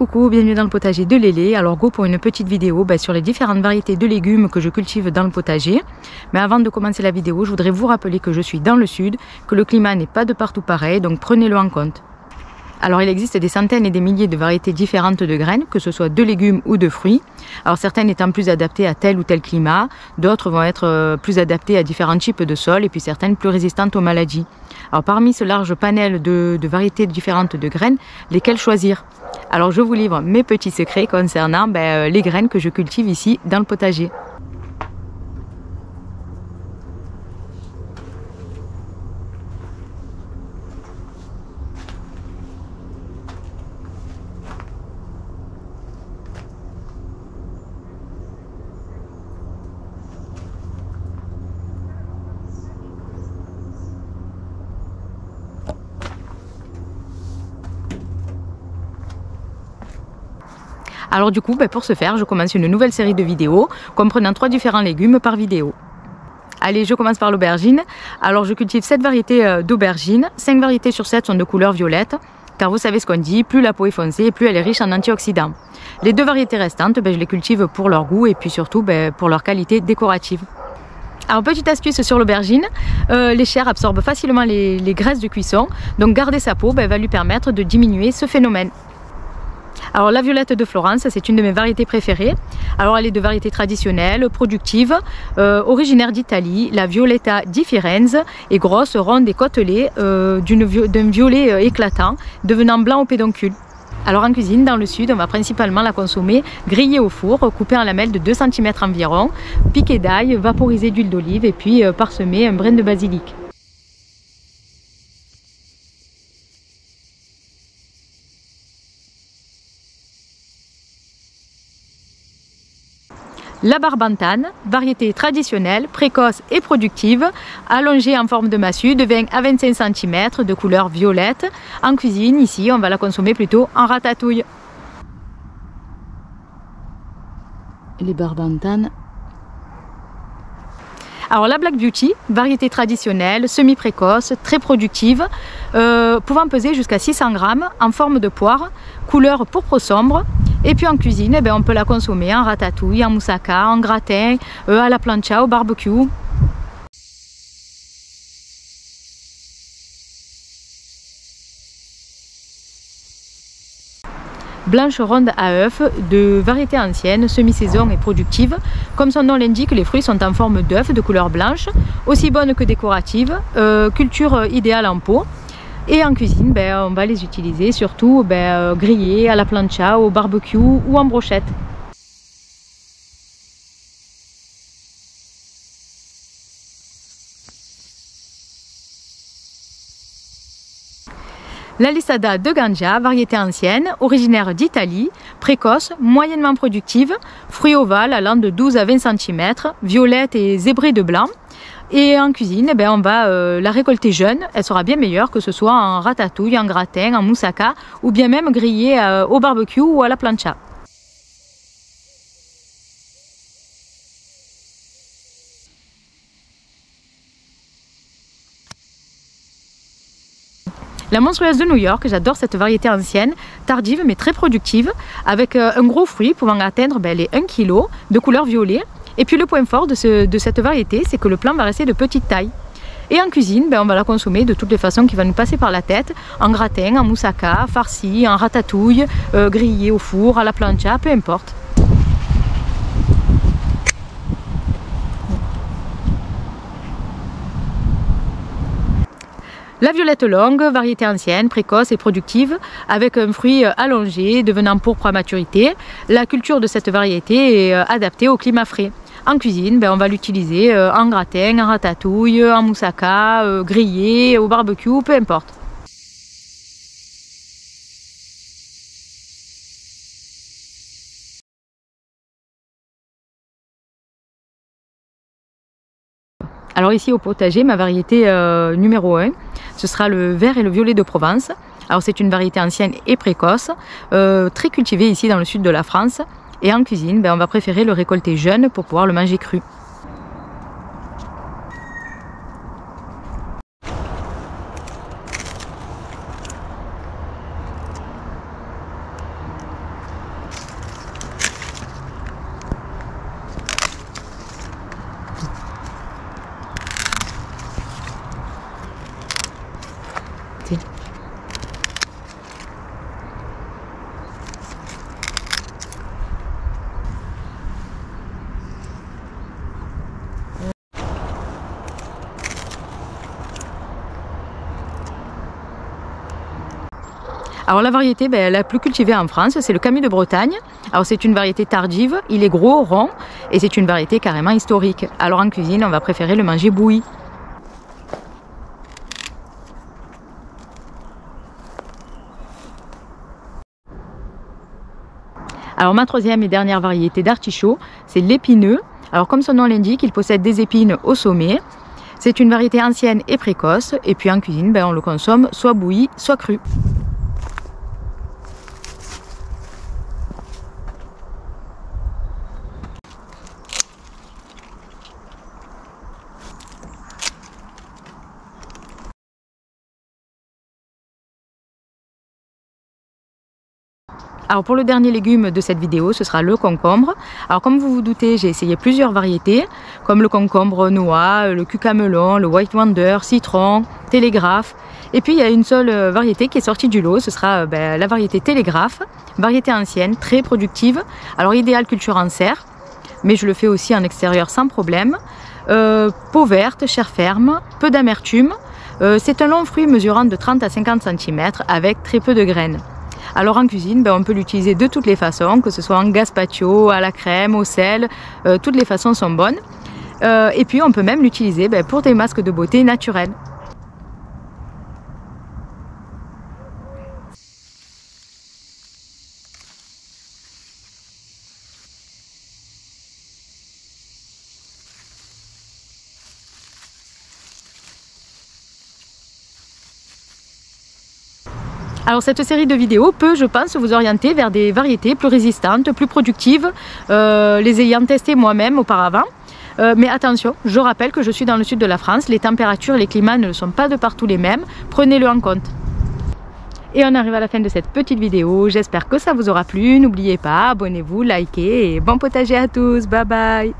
coucou, bienvenue dans le potager de Lélé. Alors go pour une petite vidéo sur les différentes variétés de légumes que je cultive dans le potager. Mais avant de commencer la vidéo, je voudrais vous rappeler que je suis dans le sud, que le climat n'est pas de partout pareil, donc prenez-le en compte. Alors il existe des centaines et des milliers de variétés différentes de graines, que ce soit de légumes ou de fruits. Alors certaines étant plus adaptées à tel ou tel climat, d'autres vont être plus adaptées à différents types de sols et puis certaines plus résistantes aux maladies. Alors parmi ce large panel de variétés différentes de graines, lesquelles choisir? Alors je vous livre mes petits secrets concernant les graines que je cultive ici dans le potager. Alors du coup, pour ce faire, je commence une nouvelle série de vidéos comprenant 3 différents légumes par vidéo. Allez, je commence par l'aubergine. Alors je cultive 7 variétés d'aubergines. 5 variétés sur 7 sont de couleur violette. Car vous savez ce qu'on dit, plus la peau est foncée et plus elle est riche en antioxydants. Les 2 variétés restantes, je les cultive pour leur goût et puis surtout pour leur qualité décorative. Alors petite astuce sur l'aubergine, les chairs absorbent facilement les graisses de cuisson. Donc garder sa peau va lui permettre de diminuer ce phénomène. Alors la violette de Florence, c'est une de mes variétés préférées. Alors elle est de variété traditionnelle, productive, originaire d'Italie. La Violetta di Firenze est grosse, ronde et côtelée, d'un violet éclatant, devenant blanc au pédoncule. Alors en cuisine, dans le sud, on va principalement la consommer grillée au four, coupée en lamelles de 2 cm environ, piquée d'ail, vaporisée d'huile d'olive et puis parsemée un brin de basilic. La barbantane, variété traditionnelle, précoce et productive, allongée en forme de massue de 20 à 25 cm de couleur violette. En cuisine, ici, on va la consommer plutôt en ratatouille. Les barbantanes. Alors la Black Beauty, variété traditionnelle, semi-précoce, très productive, pouvant peser jusqu'à 600 g, en forme de poire, couleur pourpre sombre. Et puis en cuisine, on peut la consommer en ratatouille, en moussaka, en gratin, à la plancha, au barbecue. Blanche ronde à œuf, de variété ancienne, semi-saison et productive. Comme son nom l'indique, les fruits sont en forme d'œuf de couleur blanche, aussi bonne que décorative, culture idéale en pot. Et en cuisine, on va les utiliser surtout grillés, à la plancha, au barbecue ou en brochette. La Lissada de Ganja, variété ancienne, originaire d'Italie, précoce, moyennement productive, fruits ovales allant de 12 à 20 cm, violette et zébrée de blanc. Et en cuisine, on va la récolter jeune, elle sera bien meilleure que ce soit en ratatouille, en gratin, en moussaka ou bien même grillée au barbecue ou à la plancha. La monstrueuse de New York, j'adore cette variété ancienne, tardive mais très productive, avec un gros fruit pouvant atteindre les 1 kg de couleur violet. Et puis le point fort de cette variété, c'est que le plant va rester de petite taille. Et en cuisine, on va la consommer de toutes les façons qui va nous passer par la tête, en gratin, en moussaka, farci, en ratatouille, grillé au four, à la plancha, peu importe. La violette longue, variété ancienne, précoce et productive, avec un fruit allongé, devenant pourpre à maturité. La culture de cette variété est adaptée au climat frais. En cuisine, on va l'utiliser en gratin, en ratatouille, en moussaka, grillé, au barbecue, peu importe. Alors ici au potager, ma variété numéro 1, ce sera le vert et le violet de Provence. Alors c'est une variété ancienne et précoce, très cultivée ici dans le sud de la France. Et en cuisine, on va préférer le récolter jeune pour pouvoir le manger cru. variété. Alors la variété la plus cultivée en France, c'est le Camus de Bretagne. Alors c'est une variété tardive, il est gros, rond et c'est une variété carrément historique. Alors en cuisine, on va préférer le manger bouilli. Alors ma troisième et dernière variété d'artichaut, c'est l'épineux. Alors comme son nom l'indique, il possède des épines au sommet. C'est une variété ancienne et précoce et puis en cuisine, on le consomme soit bouilli, soit cru. Alors pour le dernier légume de cette vidéo, ce sera le concombre. Alors comme vous vous doutez, j'ai essayé plusieurs variétés, comme le concombre noix, le cucamelon, le white wonder, citron, télégraphe. Et puis il y a une seule variété qui est sortie du lot, ce sera la variété télégraphe, variété ancienne, très productive. Alors idéal culture en serre, mais je le fais aussi en extérieur sans problème. Peau verte, chair ferme, peu d'amertume. C'est un long fruit mesurant de 30 à 50 cm avec très peu de graines. Alors en cuisine, on peut l'utiliser de toutes les façons, que ce soit en gazpacho, à la crème, au sel, toutes les façons sont bonnes. Et puis on peut même l'utiliser pour des masques de beauté naturels. Alors cette série de vidéos peut, je pense, vous orienter vers des variétés plus résistantes, plus productives, les ayant testées moi-même auparavant. Mais attention, je rappelle que je suis dans le sud de la France, les températures et les climats ne sont pas de partout les mêmes, prenez-le en compte. Et on arrive à la fin de cette petite vidéo, j'espère que ça vous aura plu, n'oubliez pas, abonnez-vous, likez et bon potager à tous, bye bye.